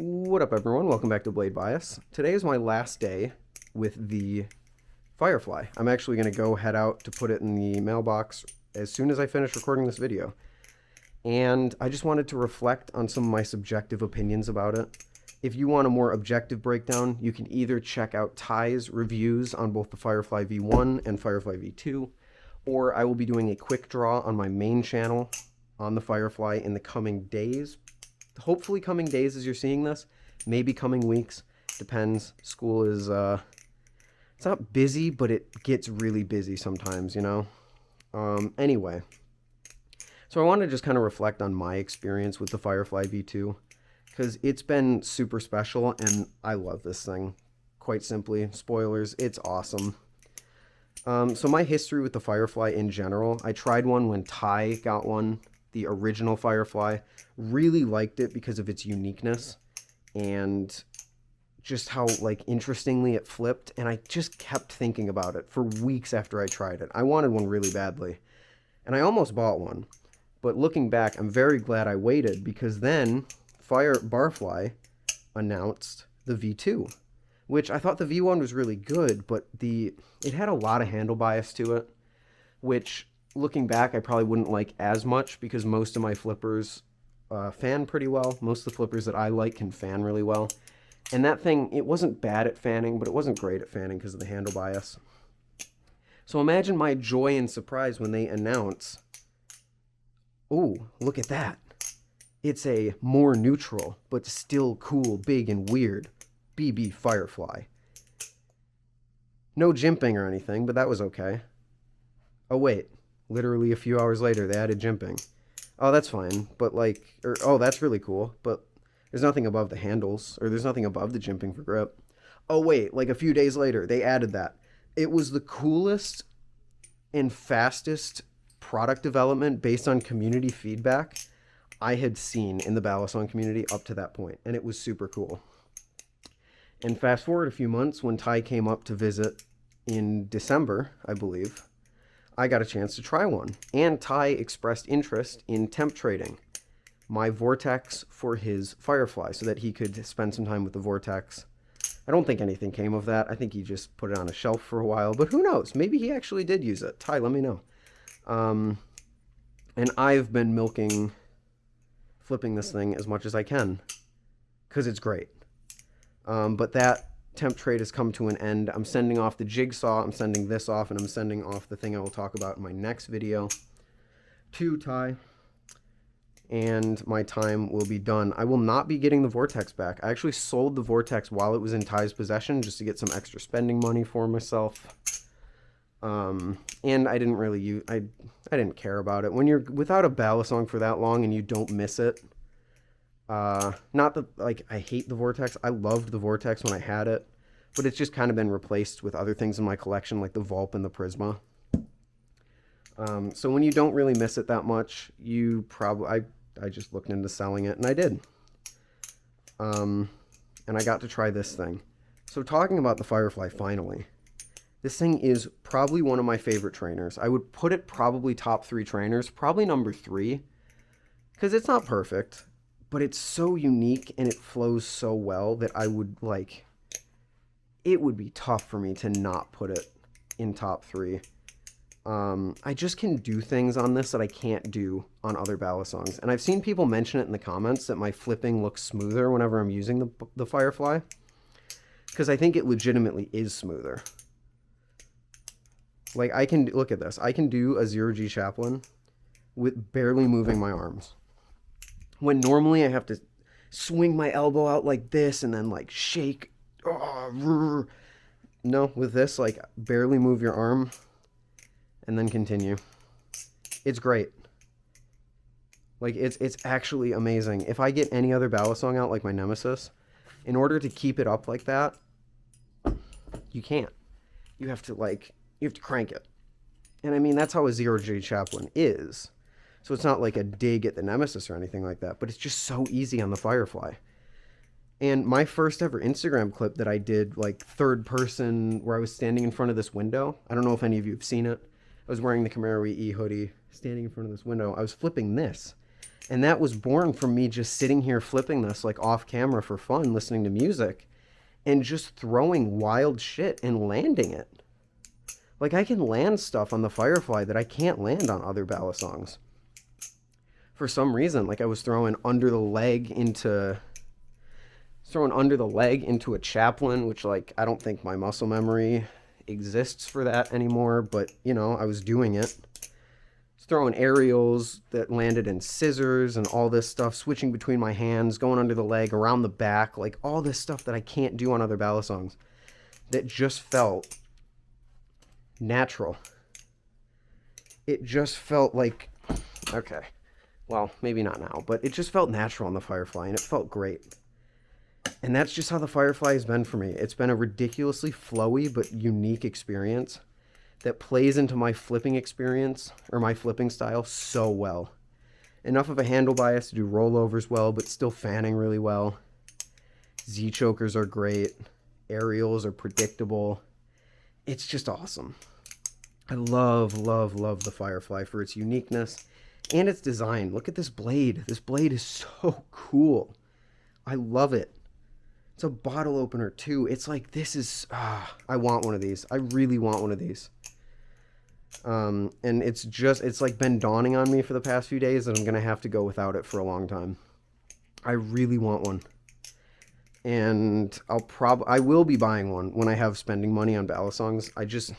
What up, everyone? Welcome back to Blade Bias. Today is my last day with the Firefly. I'm actually going to go head out to put it in the mailbox as soon as I finish recording this video. And I just wanted to reflect on some of my subjective opinions about it. If you want a more objective breakdown, you can either check out Ty's reviews on both the Firefly V1 and Firefly V2, or I will be doing a quick draw on my main channel on the Firefly in the coming days. Hopefully coming days as you're seeing this, maybe coming weeks, depends. School is, it's not busy, but it gets really busy sometimes, you know? Anyway, so I want to just kind of reflect on my experience with the Firefly V2, because it's been super special, and I love this thing. Quite simply, spoilers, it's awesome. So my history with the Firefly in general, I tried one when Ty got one, the original Firefly. Really liked it because of its uniqueness and just how like interestingly it flipped, and I just kept thinking about it for weeks after I tried it. I wanted one really badly, and I almost bought one, but looking back, I'm very glad I waited, because then Firefly announced the V2, which I thought the V1 was really good, but it had a lot of handle bias to it, which looking back I probably wouldn't like as much, because most of my flippers fan pretty well. Most of the flippers that I like can fan really well. And that thing, it wasn't bad at fanning, but it wasn't great at fanning because of the handle bias. So imagine my joy and surprise when they announce, oh, look at that. It's a more neutral, but still cool, big, and weird BB Firefly. No jimping or anything, but that was okay. Oh, wait. Literally a few hours later, they added jimping. Oh, that's fine, but oh, that's really cool, but there's nothing above the handles, or there's nothing above the jimping for grip. Oh, wait, like a few days later, they added that. It was the coolest and fastest product development based on community feedback I had seen in the balisong community up to that point, and it was super cool. And fast forward a few months, when Ty came up to visit in December, I believe, I got a chance to try one, and Ty expressed interest in temp trading my Vortex for his Firefly so that he could spend some time with the Vortex. I don't think anything came of that. I think he just put it on a shelf for a while, but who knows? Maybe he actually did use it. Ty, let me know. And I've been flipping this thing as much as I can, because it's great. But that temp trade has come to an end. I'm sending off the jigsaw, I'm sending this off, and I'm sending off the thing I will talk about in my next video to Ty, and my time will be done. I will not be getting the Vortex back. I actually sold the Vortex while it was in Ty's possession just to get some extra spending money for myself. And I didn't really I didn't care about it. When you're without a balisong for that long and you don't miss it, not that, like, I hate the Vortex. I loved the Vortex when I had it, but it's just kind of been replaced with other things in my collection, like the Vulp and the Prisma. So when you don't really miss it that much, you probably, I just looked into selling it, and I did. And I got to try this thing. So talking about the Firefly, finally, this thing is probably one of my favorite trainers. I would put it probably top 3 trainers, probably number 3, because it's not perfect, but it's so unique and it flows so well that I would it would be tough for me to not put it in top 3. I just can do things on this that I can't do on other balisongs. And I've seen people mention it in the comments that my flipping looks smoother whenever I'm using the Firefly, because I think it legitimately is smoother. Like, I can, look at this. I can do a 0G chaplain with barely moving my arms, when normally I have to swing my elbow out like this and then like shake. No, with this, like, barely move your arm and then continue. It's great. Like, it's actually amazing. If I get any other balisong out like my Nemesis, in order to keep it up like that, you can't. You have to crank it. And I mean, that's how a 0G chaplain is. So it's not like a dig at the Nemesis or anything like that, but it's just so easy on the Firefly. And my first ever Instagram clip that I did, like, third person, where I was standing in front of this window, I don't know if any of you have seen it. I was wearing the camaroEE hoodie, standing in front of this window. I was flipping this, And that was born from me just sitting here flipping this like off camera for fun, listening to music, and just throwing wild shit and landing it. Like, I can land stuff on the Firefly that I can't land on other Balisongs. For some reason, like I was throwing under the leg into a chaplain, which, like, I don't think my muscle memory exists for that anymore, but, you know, I was doing it. Throwing aerials that landed in scissors and all this stuff, switching between my hands, going under the leg, around the back, like all this stuff that I can't do on other Balisongs that just felt natural. It just felt like, okay, well, maybe not now, but it just felt natural on the Firefly, and it felt great. And that's just how the Firefly has been for me. It's been a ridiculously flowy but unique experience that plays into my flipping experience, or my flipping style, so well. Enough of a handle bias to do rollovers well, but still fanning really well. Z-chokers are great. Aerials are predictable. It's just awesome. I love, love, love the Firefly for its uniqueness and its design. Look at this blade. This blade is so cool. I love it. It's a bottle opener too. It's like, this is, I want one of these. I really want one of these. And it's like been dawning on me for the past few days that I'm going to have to go without it for a long time. I really want one. And I will be buying one when I have spending money on Balisongs. I just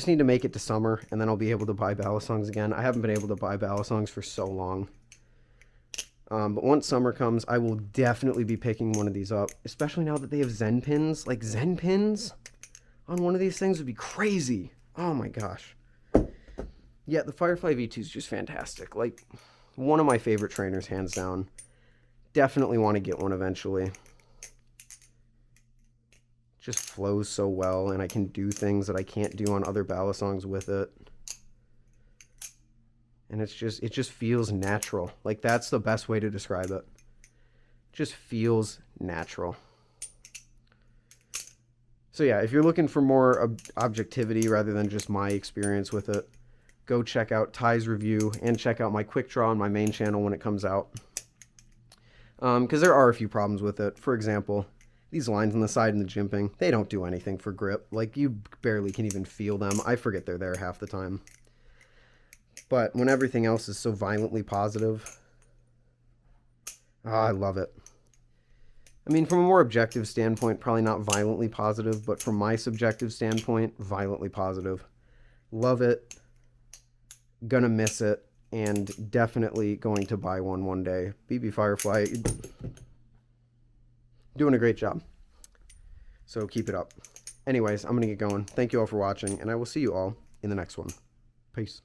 need to make it to summer, and then I'll be able to buy Balisongs again. I haven't been able to buy Balisongs for so long. But once summer comes, I will definitely be picking one of these up, especially now that they have Zen pins. Like, Zen pins on one of these things would be crazy. Oh my gosh. Yeah, the Firefly V2 is just fantastic. Like, one of my favorite trainers, hands down. Definitely want to get one eventually. Just flows so well, and I can do things that I can't do on other Balisongs with it. And it just feels natural. Like, that's the best way to describe it. Just feels natural. So yeah, if you're looking for more objectivity rather than just my experience with it, go check out Ty's review and check out my quick draw on my main channel when it comes out. Because there are a few problems with it. For example, these lines on the side and the jimping, they don't do anything for grip. Like, you barely can even feel them. I forget they're there half the time. But when everything else is so violently positive, I love it. I mean, from a more objective standpoint, probably not violently positive, but from my subjective standpoint, violently positive. Love it. Gonna miss it, and definitely going to buy one day. BB Firefly, doing a great job. So keep it up. Anyways, I'm gonna get going. Thank you all for watching, and I will see you all in the next one. Peace.